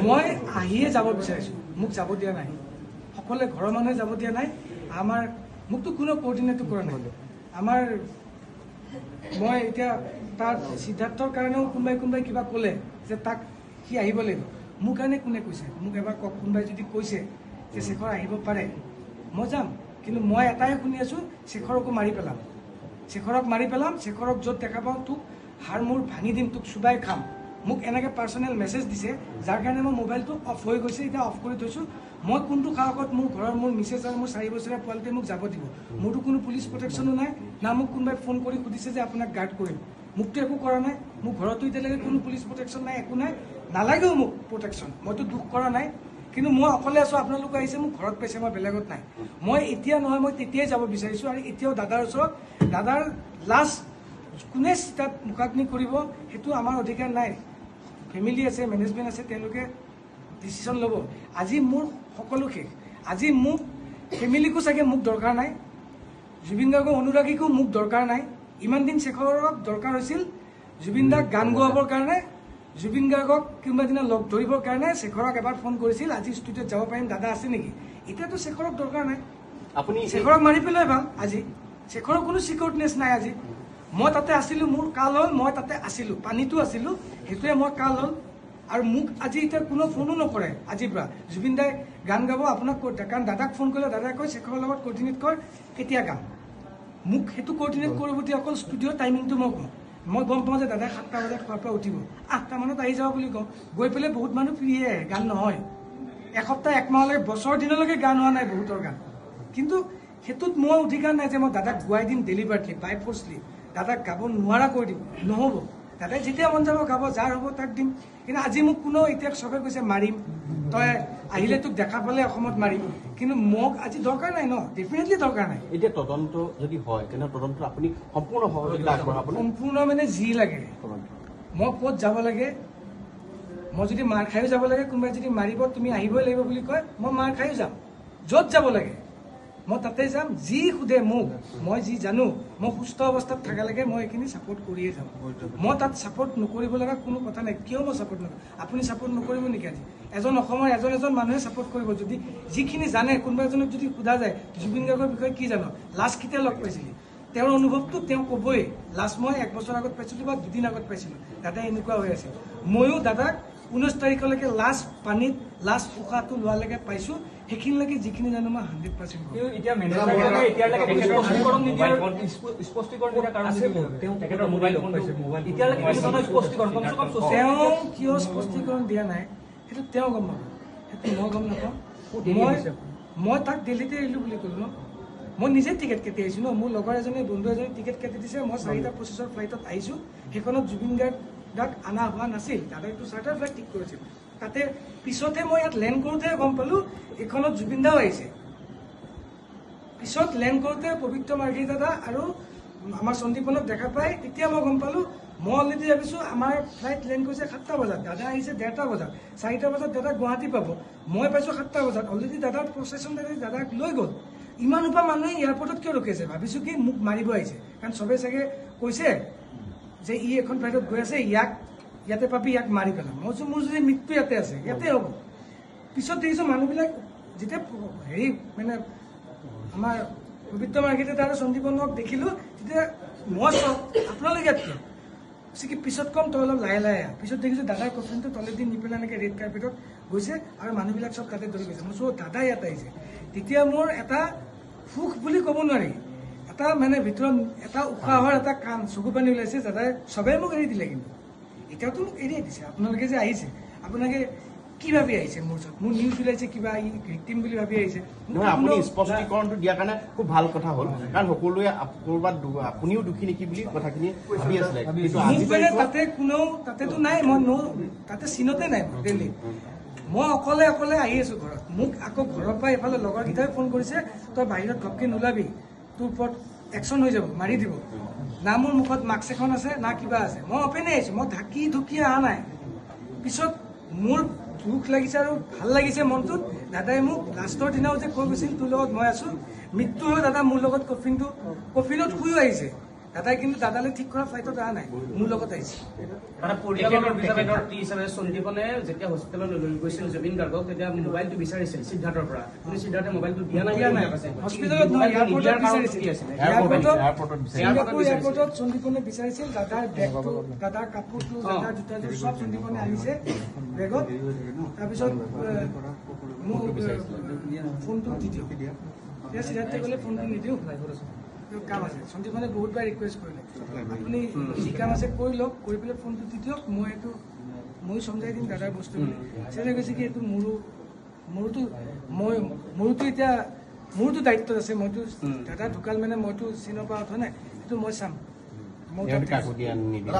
মই আহিয়ে যাব বিচাৰিছো, মোক যাব দিয়া নাই, সকলে ঘৰৰ মানুহে যাব দিয়া নাই। আমাৰ মোকতো কোনো কোঅৰ্ডিনেটো কৰা নাই। আমাৰ মই এতিয়া তাৰ সিদ্ধাৰ্থৰ কাৰণেও কোনোবাই কিবা ক'লে যে তাক সি আহিব লাগিব, মোৰ কাৰণে কোনে কৈছে? মোক এবাৰ কওক, কোনোবাই যদি কৈছে যে শেখৰ আহিব পাৰে মই যাম। কিন্তু মই এটাই শুনি আছো, শেখৰকো মাৰি পেলাম, শেখৰক মাৰি পেলাম, শেখৰক য'ত দেখা পাওঁ তোক হাৰ মূৰ ভাঙি দিম, তোক চুবাই খাম। মোক এনেকৈ পাৰ্চনেল মেছেজ দিছে, যাৰ কাৰণে মোৰ মোবাইলটো অফ হৈ গৈছে, এতিয়া অফ কৰি থৈছোঁ। মই কোনটো সাহসত মোৰ ঘৰৰ মোৰ মিছেছ আৰু মোৰ 4 বছৰীয়া পোৱালিটোৱে মোক যাব দিব? মোৰতো কোনো পুলিচ প্ৰটেকশ্যনো নাই, না মোক কোনোবাই ফোন কৰি সুধিছে যে আপোনাক গাৰ্ড কৰিম। মোকতো একো কৰা নাই, মোৰ ঘৰতো এতিয়ালৈকে কোনো পুলিচ প্ৰটেকশ্যন নাই, একো নাই, নালাগেও মোক প্ৰটেকশ্যন। মইতো দুখ কৰা নাই, কিন্তু মই অকলে আছোঁ। আপোনালোক আহিছে, মোক ঘৰত পাইছে, মই বেলেগত নাই। মই এতিয়া নহয়, মই তেতিয়াই যাব বিচাৰিছোঁ। আৰু এতিয়াও দাদাৰ ওচৰত, দাদাৰ লাষ্ট কোনে তাত মুখাগ্নি কৰিব সেইটো আমাৰ অধিকাৰ নাই। ফেমিলি আছে, মেনেজমেণ্ট আছে, তেওঁলোকে ডিচিশ্যন ল'ব। আজি মোৰ সকলো শেষ। আজি মোক ফেমিলিকো চাগে মোক দৰকাৰ নাই, জুবিন গাৰ্গৰ অনুৰাগীকো মোক দৰকাৰ নাই। ইমান দিন শেখৰক দৰকাৰ হৈছিল জুবিন দাক গান গোৱাবৰ কাৰণে, জুবিন গাৰ্গক কোনোবা দিনা লগ ধৰিবৰ কাৰণে শেখৰক এবাৰ ফোন কৰিছিল, আজি ষ্টুডিঅ'ত যাব পাৰিম, দাদা আছে নেকি? এতিয়াতো শেখৰক দৰকাৰ নাই, আপুনি শেখৰক মাৰি পেলাই ভাল। আজি শেখৰৰ কোনো চিকিউৰিটিনেছ নাই। আজি মই তাতে আছিলোঁ, মোৰ কাল হ'ল, মই তাতে আছিলোঁ, পানীতো আছিলোঁ, সেইটোৱে মোৰ কাল হ'ল। আৰু মোক আজি এতিয়া কোনো ফোনো নকৰে আজিৰ পৰা, জুবিন দাই গান গাব আপোনাক ক'ত, কাৰণ দাদাক ফোন কৰিলে দাদাই কয় শেখৰৰ লগত কোঅৰ্ডিনেট কৰ, কেতিয়া গাম। মোক সেইটো কোঅৰ্ডিনেট কৰিব বুলি অকল ষ্টুডিঅ'ৰ টাইমিংটো মই কওঁ। মই গম পাওঁ যে দাদাই 7টা বজাত খোৱাৰ পৰা উঠিব, 8টা মানত আহি যাব বুলি কওঁ। গৈ পেলাই বহুত মানুহ ফ্ৰীয়ে আহে, গান নহয়। এসপ্তাহ একমাহলৈকে বছৰ দিনলৈকে গান হোৱা নাই বহুতৰ গান। কিন্তু সেইটোত মোৰ অধিকাৰ নাই যে মই দাদাক গোৱাই দিম ডেলিভাৰলি, বাই ফ'ৰ্চলি, দাদাক গাব নোৱাৰা কৰি দিম, নহ'ব। দাদাই যেতিয়া মন যাব গাব, যাৰ হ'ব তাক দিম। কিন্তু আজি মোক কোনো এতিয়া চবে কৈছে মাৰিম, তই আহিলে তোক দেখা পালে অসমত মাৰিম, কিন্তু মোক আজি দৰকাৰ নাই ন, ডেফিনেটলি দৰকাৰ নাই। এতিয়া তদন্ত যদি হয় তেনে তদন্ত আপুনি সম্পূৰ্ণ সহযোগিতা আগবঢ়াব? সম্পূৰ্ণ মানে যি লাগে, মই ক'ত যাব লাগে, মই যদি মাৰ খায়ো যাব লাগে, কোনোবাই যদি মাৰিব তুমি আহিবই লাগিব বুলি কয়, মই মাৰ খায়ো যাম। য'ত যাব লাগে মই তাতে যাম। যি সোধে মোক, মই যি জানো, মই সুস্থ অৱস্থাত থকালৈকে মই এইখিনি ছাপোৰ্ট কৰিয়ে যাম। মই তাত ছাপোৰ্ট নকৰিব লগা কোনো কথা নাই। কিয় মই ছাপোৰ্ট নকৰোঁ? আপুনি ছাপোৰ্ট নকৰিব নেকি? আজি এজন অসমৰ এজন মানুহে ছাপোৰ্ট কৰিব যদি যিখিনি জানে। কোনোবা এজনক যদি সোধা যায় জুবিন গাৰ্গৰ বিষয়ে কি জানো, লাষ্ট কেতিয়া লগ পাইছিলি, তেওঁৰ অনুভৱটো তেওঁ ক'বই। লাষ্ট মই 1 বছৰ আগত পাইছিলোঁ বা 2 দিন আগত পাইছিলোঁ, দাদাই এনেকুৱা হৈ আছে। ময়ো দাদাক 19 তাৰিখলৈকে লাষ্ট পানীত লাষ্ট উশাহটো লোৱালৈকে পাইছোঁ। সেইখিনিলৈকে যিখিনি জানো মই 100%। তেওঁ কিয় স্পষ্টীকৰণ দিয়া নাই সেইটো তেওঁ গম নাপাব, সেইটো মই গম নাপাওঁ। মই তাক দিল্লীতে এৰিলোঁ বুলি ক'লো ন, মই নিজে টিকেট কাটি আহিছোঁ ন। মোৰ লগৰ এজনে, বন্ধু এজনে টিকেট কাটি দিছে, মই 4:25 ফ্লাইটত আহিছোঁ। সেইখনত জুবিন গাৰ্গক অনা হোৱা নাছিল, দাদাইটো চাৰ্টাৰ ফ্লাইট ঠিক কৰিছিল। তাতে পিছতহে মই ইয়াত লেণ্ড কৰোঁতে গম পালোঁ এইখনত জুবিন দাও আহিছে। পিছত লেণ্ড কৰোঁতে পবিত্ৰ মাৰ্ঘী দাদা আৰু আমাৰ সন্দীপনক দেখা পাই তেতিয়া মই গম পালোঁ। মই অলৰেডি ভাবিছোঁ আমাৰ ফ্লাইট লেণ্ড কৰিছে 7টা বজাত, দাদা আহিছে 1:30 বজাত, 4টা বজাত দাদা গুৱাহাটী পাব। মই পাইছোঁ 7টা বজাত, অলৰেডি দাদাৰ প্ৰচেছন দাদাক লৈ গ'ল। ইমান সোপা মানুহে এয়াৰপৰ্টত কিয় ৰখি আছে? ভাবিছোঁ কি মোক মাৰিব আহিছে, কাৰণ চবেই চাগে কৈছে যে ই এখন ফ্লাইটত গৈ আছে, ইয়াতে পাবি, ইয়াক মাৰি পেলাম। মই কৈছোঁ মোৰ যদি মৃত্যু ইয়াতে আছে, ইয়াতে হ'ব। পিছত দেখিছোঁ মানুহবিলাক যেতিয়া হেৰি মানে আমাৰ পবিত্ৰ মাৰ্ঘীতে আৰু সন্দীপনক দেখিলোঁ, তেতিয়া মই চব আপোনালোকে ইয়াত কিয় কি পিছত কম, তই অলপ লাহে লাহে। পিছত দেখিছোঁ দাদাৰ কফিনটো তলেদি নি পেলাই এনেকৈ ৰেড কাৰ্পেটত গৈছে আৰু মানুহবিলাক চব তাতে দৌৰি গৈছে। মই চব দাদা ইয়াত আহিছে। তেতিয়া মোৰ এটা সুখ বুলি ক'ব নোৱাৰি, এটা মানে ভিতৰত এটা উশাহৰ এটা কাণ, চকু পানী ওলাইছে। দাদাই চবেই মোক এৰি দিলে, কিন্তু এতিয়াওতো মোক এৰিয়ে দিছে। আপোনালোকে যে আহিছে, আপোনালোকে কি ভাবি আহিছে? মোৰ ওচৰত মোৰ নিউজ ওলাইছে কিবা ভিক্টিম বুলি ভাবি আহিছে। নহয়, আপুনি স্পষ্টীকৰণটো দিয়াৰ কাৰণে খুব ভাল কথা হ'ল, কাৰণ সকলোৱে ক'ৰবাত আপুনিও দুখী নেকি বুলি কথাখিনি ভাবি আছিলে। তাতে কোনেও তাতেতো নাই, মই তাতে চীনতে নাই, দিল্লী মই অকলে আহি আছো ঘৰত। মোক আকৌ ঘৰৰ পৰা এইফালে লগৰকেইটাই ফোন কৰিছে, তই বাহিৰত ঘপকে নোলাবি, তোৰ ওপৰত একশ্যন হৈ যাব, মাৰি দিব। না মোৰ মুখত মাস্ক এখন আছে, না কিবা আছে। মই অপেনে আহিছোঁ, মই ঢাকি ঢুকি অহা নাই। পিছত মোৰ দুখ লাগিছে আৰু ভাল লাগিছে মনটোত। দাদাই মোক লাষ্টৰ দিনাও যে কৈ গৈছিল তোৰ লগত মই আছোঁ, মৃত্যু হৈ দাদা মোৰ লগত কফিনত শুইও আহিছে। দাদাই কিন্তু দাদালে ঠিক কৰা ফ্লাইটত অহা নাই, মোৰ লগত আহিছে। মানে পৰিয়ালৰ হিচাপে সন্দীপনে যেতিয়া হস্পিটেলত লৈ গৈছিল জুবিন গাৰ্গক, তেতিয়া মোবাইলটো বিচাৰিছিল সিদ্ধাৰ্থৰ পৰা, কিন্তু সিদ্ধাৰ্থে মোবাইলটো দিয়া নাই। হস্পিটেলত নহয়, এয়াৰপৰ্টত বিচাৰিছিল। এয়াৰপৰ্টত ছিংগাপুৰ এয়াৰপৰ্টত সন্দীপনে বিচাৰিছিল। দাদাৰ বেগটো, দাদাৰ কাপোৰটো, দাদাৰ জোতাযোৰ চব সন্দীপনে আনিছে বেগত। তাৰপিছত মোক ফোনটো দি দিয়ক। এতিয়া সিদ্ধাৰ্থে ক'লে ফোনটো নিদিওঁ, কাম আছে। সন্দীপনে বহুতবাৰ ৰিকুৱেষ্ট কৰিলে, আপুনি যি কাম আছে কৰি লওক, কৰি পেলাই ফোনটো দি দিয়ক, ময়ো সমজাই দিম দাদাৰ বস্তু বুলি। সিহঁতে কৈছে কি এইটো মোৰোতো এতিয়া মোৰোতো দায়িত্ব আছে। মইতো দাদা ঢুকাল মানে মইতো চিনৰ পৰা উঠা নাই, এইটো মই চাম। কাকো দিয়া নিদিয়ে।